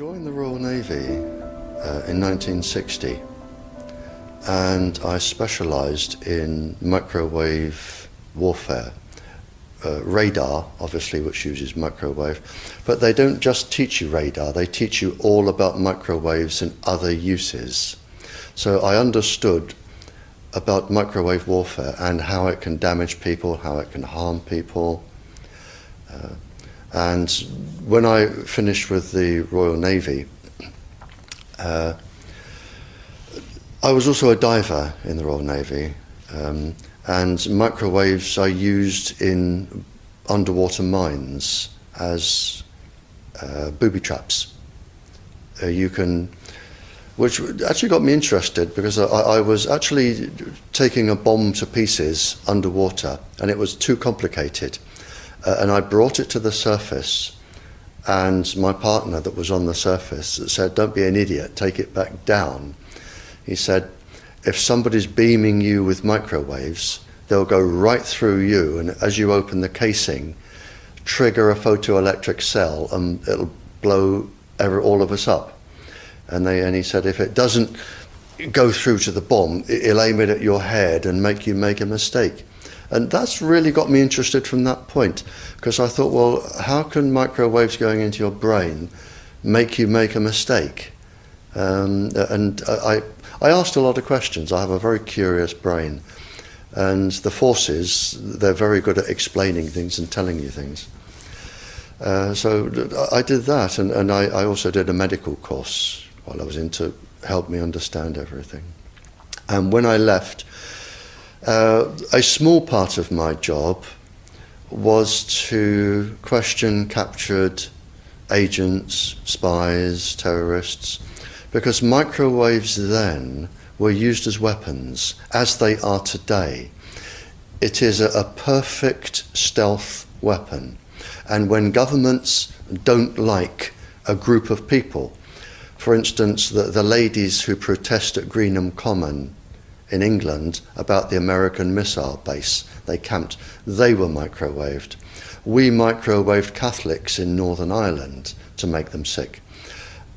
Joined the Royal Navy in 1960, and I specialised in microwave warfare. Radar, obviously, which uses microwave, but they don't just teach you radar, they teach you all about microwaves and other uses. So I understood about microwave warfare and how it can damage people, how it can harm people. And when I finished with the Royal Navy, I was also a diver in the Royal Navy, and microwaves are used in underwater mines as booby traps. Which actually got me interested, because I was actually taking a bomb to pieces underwater, and it was too complicated. And I brought it to the surface, and my partner that was on the surface said, "Don't be an idiot, take it back down." He said, "If somebody's beaming you with microwaves, they'll go right through you, and as you open the casing, trigger a photoelectric cell, and it'll blow all of us up." And he said, "If it doesn't go through to the bomb, it'll aim it at your head and make you make a mistake." And that's really got me interested from that point, because I thought, well, how can microwaves going into your brain make you make a mistake? And I asked a lot of questions. I have a very curious brain. And the forces, they're very good at explaining things and telling you things. So I did that, and I also did a medical course while I was in to help me understand everything. And when I left, a small part of my job was to question captured agents, spies, terrorists, because microwaves then were used as weapons, as they are today. It is a perfect stealth weapon, and when governments don't like a group of people, for instance, the ladies who protest at Greenham Common in England about the American missile base they camped, they were microwaved. We microwaved Catholics in Northern Ireland to make them sick.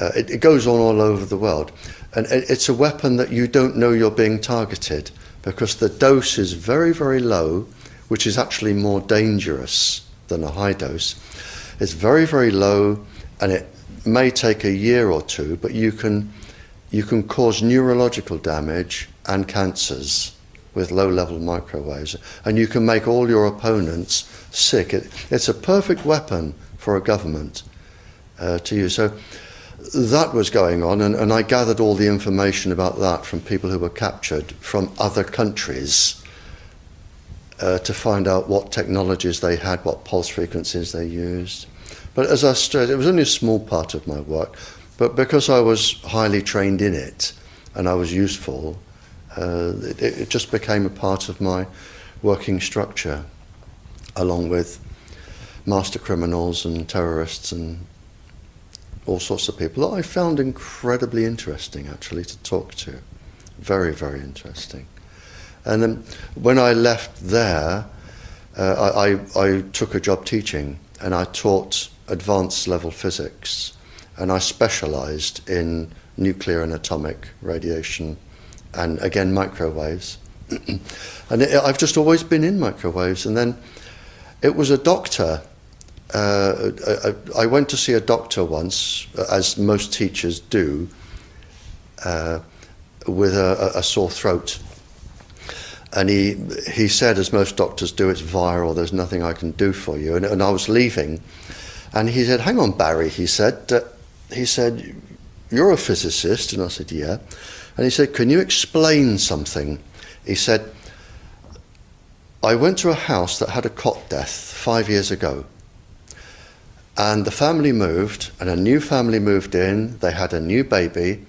It goes on all over the world. And it's a weapon that you don't know you're being targeted, because the dose is very, very low, which is actually more dangerous than a high dose. It's very, very low, and it may take a year or two, but you can cause neurological damage and cancers with low-level microwaves, and you can make all your opponents sick. It's a perfect weapon for a government to use. So that was going on, and I gathered all the information about that from people who were captured from other countries to find out what technologies they had, what pulse frequencies they used. But as I said, it was only a small part of my work, but because I was highly trained in it and I was useful, it just became a part of my working structure, along with master criminals and terrorists and all sorts of people that I found incredibly interesting, actually, to talk to. Very, very interesting. And then when I left there, I took a job teaching, and I taught advanced level physics, and I specialised in nuclear and atomic radiation, and again microwaves. And I've just always been in microwaves. And then it was a doctor. I went to see a doctor once, as most teachers do, with a sore throat. And he said, as most doctors do, "It's viral, there's nothing I can do for you." And I was leaving, and he said, "Hang on, Barry," he said, "you're a physicist?" And I said, "Yeah." And he said, "Can you explain something?" He said, "I went to a house that had a cot death 5 years ago. And the family moved, and a new family moved in. They had a new baby.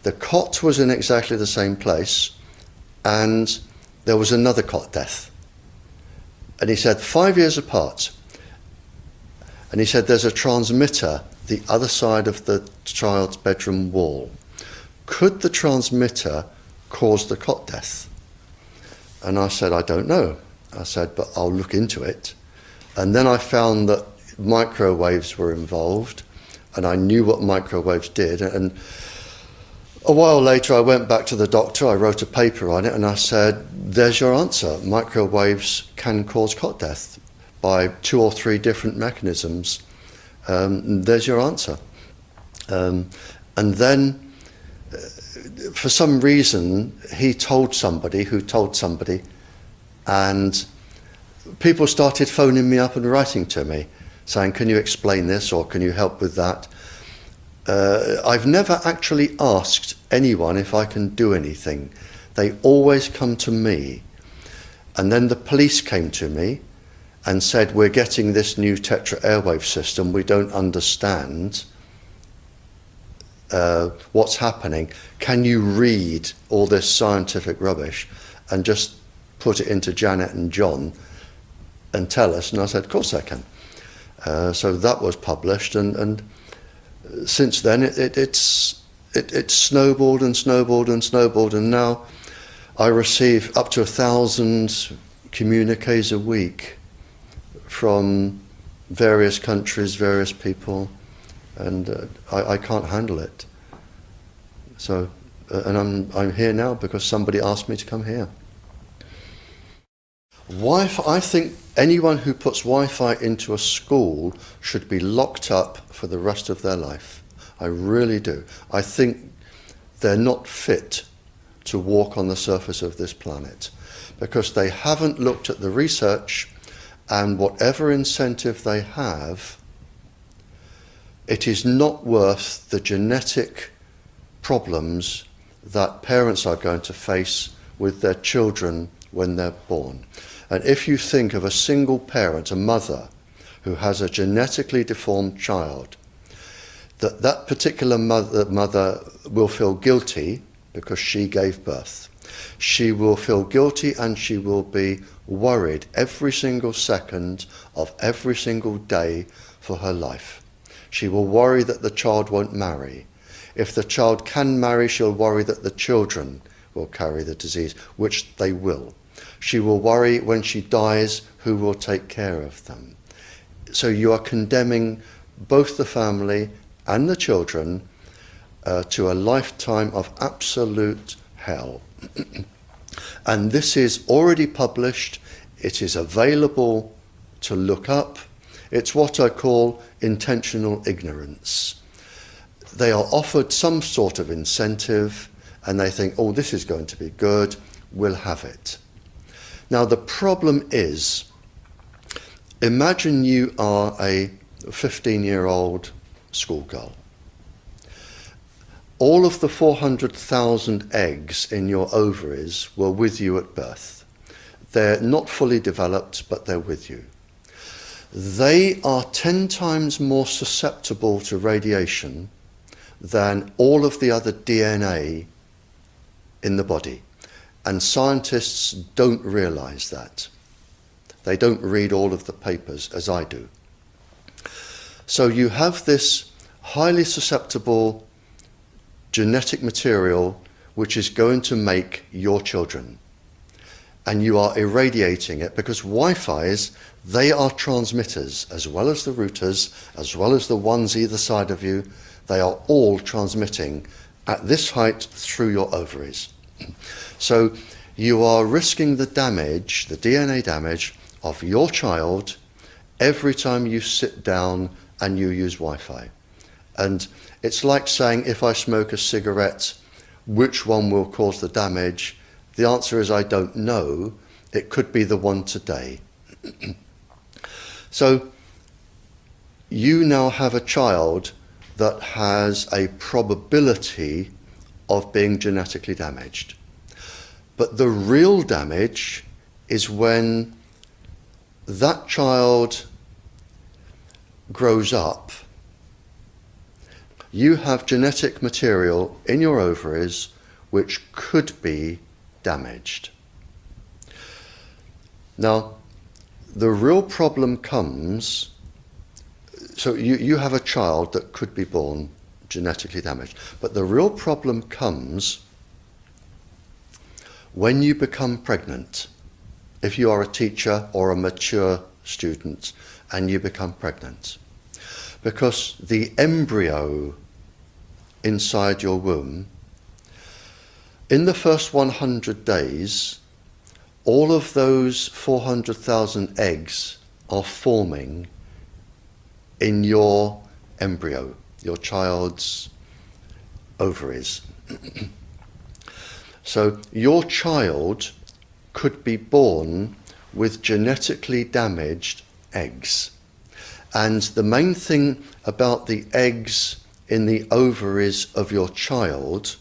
The cot was in exactly the same place, and there was another cot death." And he said, 5 years apart. And he said, "There's a transmitter the other side of the child's bedroom wall. Could the transmitter cause the cot death?" And I said, "I don't know." I said, "But I'll look into it." And then I found that microwaves were involved, and I knew what microwaves did. And a while later, I went back to the doctor, I wrote a paper on it, and I said, there's your answer. Microwaves can cause cot death by 2 or 3 different mechanisms. There's your answer. And then, for some reason, he told somebody who told somebody, and people started phoning me up and writing to me, saying, can you explain this, or can you help with that? I've never actually asked anyone if I can do anything. They always come to me. And then the police came to me and said, we're getting this new Tetra airwave system, we don't understand what's happening. Can you read all this scientific rubbish and just put it into Janet and John and tell us? And I said, of course I can. So that was published, and since then it snowballed and snowballed and snowballed, and now I receive up to 1,000 communiques a week from various countries, various people, and I can't handle it. So, and I'm here now because somebody asked me to come here. Wi-Fi, I think anyone who puts Wi-Fi into a school should be locked up for the rest of their life. I really do. I think they're not fit to walk on the surface of this planet because they haven't looked at the research, and whatever incentive they have, it is not worth the genetic problems that parents are going to face with their children when they're born. And if you think of a single parent, a mother, who has a genetically deformed child, that particular mother will feel guilty because she gave birth. She will feel guilty, and she will be worried every single second of every single day for her life. She will worry that the child won't marry. If the child can marry, she'll worry that the children will carry the disease, which they will. She will worry when she dies who will take care of them. So you are condemning both the family and the children to a lifetime of absolute hell. And this is already published. It is available to look up. It's what I call intentional ignorance. They are offered some sort of incentive and they think, oh, this is going to be good, we'll have it. Now the problem is, imagine you are a 15-year-old schoolgirl. All of the 400,000 eggs in your ovaries were with you at birth. They're not fully developed, but they're with you. They are 10 times more susceptible to radiation than all of the other DNA in the body. And scientists don't realize that. They don't read all of the papers as I do. So you have this highly susceptible genetic material which is going to make your children. And you are irradiating it because Wi-Fi's, they are transmitters as well as the routers, as well as the ones either side of you. They are all transmitting at this height through your ovaries. So you are risking the damage, the DNA damage of your child every time you sit down and you use Wi-Fi. And it's like saying, if I smoke a cigarette, which one will cause the damage? The answer is I don't know. It could be the one today. So you now have a child that has a probability of being genetically damaged. But the real damage is when that child grows up. You have genetic material in your ovaries which could be damaged. Now, the real problem comes, so you have a child that could be born genetically damaged, but the real problem comes when you become pregnant. If you are a teacher or a mature student and you become pregnant, because the embryo inside your womb, in the first 100 days, all of those 400,000 eggs are forming in your embryo, your child's ovaries. So your child could be born with genetically damaged eggs. And the main thing about the eggs in the ovaries of your child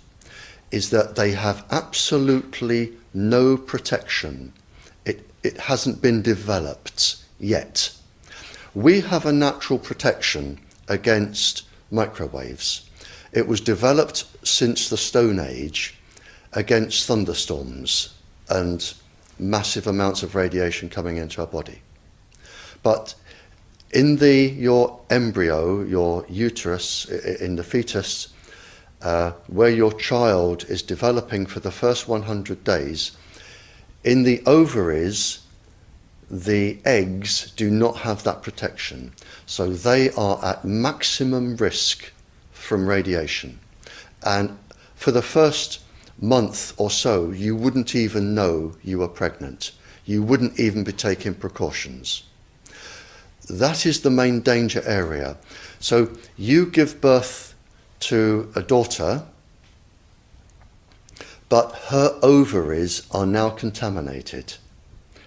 is that they have absolutely no protection. It hasn't been developed yet. We have a natural protection against microwaves. It was developed since the Stone Age against thunderstorms and massive amounts of radiation coming into our body. But in your embryo, your uterus, in the fetus, where your child is developing for the first 100 days, in the ovaries, the eggs do not have that protection. So they are at maximum risk from radiation. And for the first month or so, you wouldn't even know you were pregnant. You wouldn't even be taking precautions. That is the main danger area. So you give birth to a daughter, but her ovaries are now contaminated.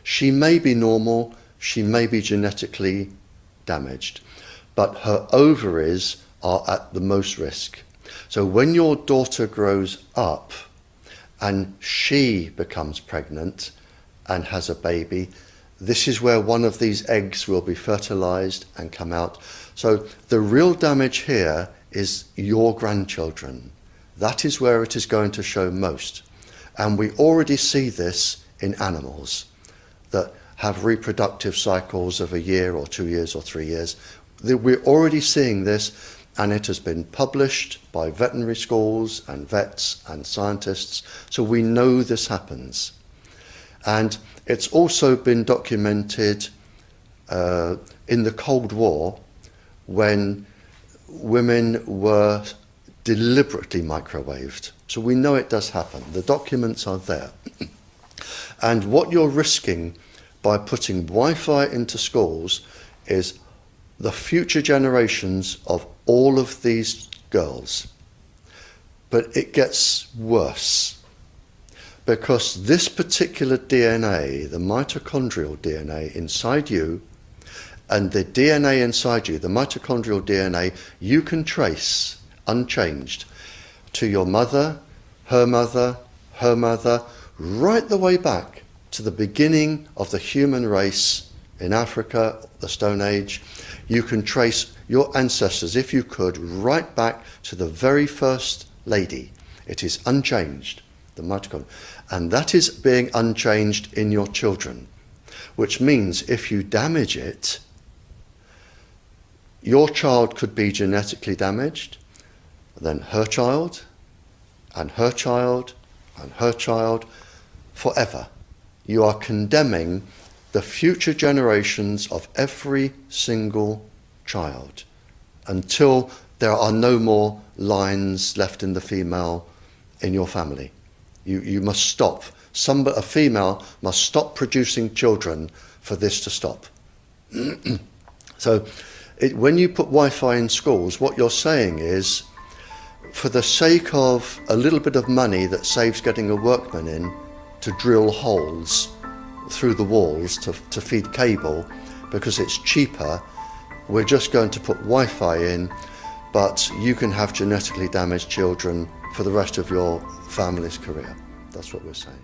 She may be normal, she may be genetically damaged, but her ovaries are at the most risk. So when your daughter grows up and she becomes pregnant and has a baby, this is where one of these eggs will be fertilized and come out. So the real damage here is your grandchildren. That is where it is going to show most. And we already see this in animals that have reproductive cycles of a year or 2 years or 3 years. We're already seeing this, and it has been published by veterinary schools and vets and scientists, so we know this happens. And it's also been documented in the Cold War, when women were deliberately microwaved. So we know it does happen. The documents are there. And what you're risking by putting Wi-Fi into schools is the future generations of all of these girls. But it gets worse, because this particular DNA, the mitochondrial DNA inside you, and the DNA inside you, the mitochondrial DNA, you can trace unchanged to your mother, her mother, her mother, right the way back to the beginning of the human race in Africa, the Stone Age. You can trace your ancestors, if you could, right back to the very first lady. It is unchanged, the mitochondria. And that is being unchanged in your children, which means if you damage it, your child could be genetically damaged, then her child, and her child, and her child, forever. You are condemning the future generations of every single child until there are no more lines left in the female in your family. You must stop. A female must stop producing children for this to stop. So when you put Wi-Fi in schools, what you're saying is, for the sake of a little bit of money that saves getting a workman in to drill holes through the walls to feed cable, because it's cheaper, we're just going to put Wi-Fi in, but you can have genetically damaged children for the rest of your family's career. That's what we're saying.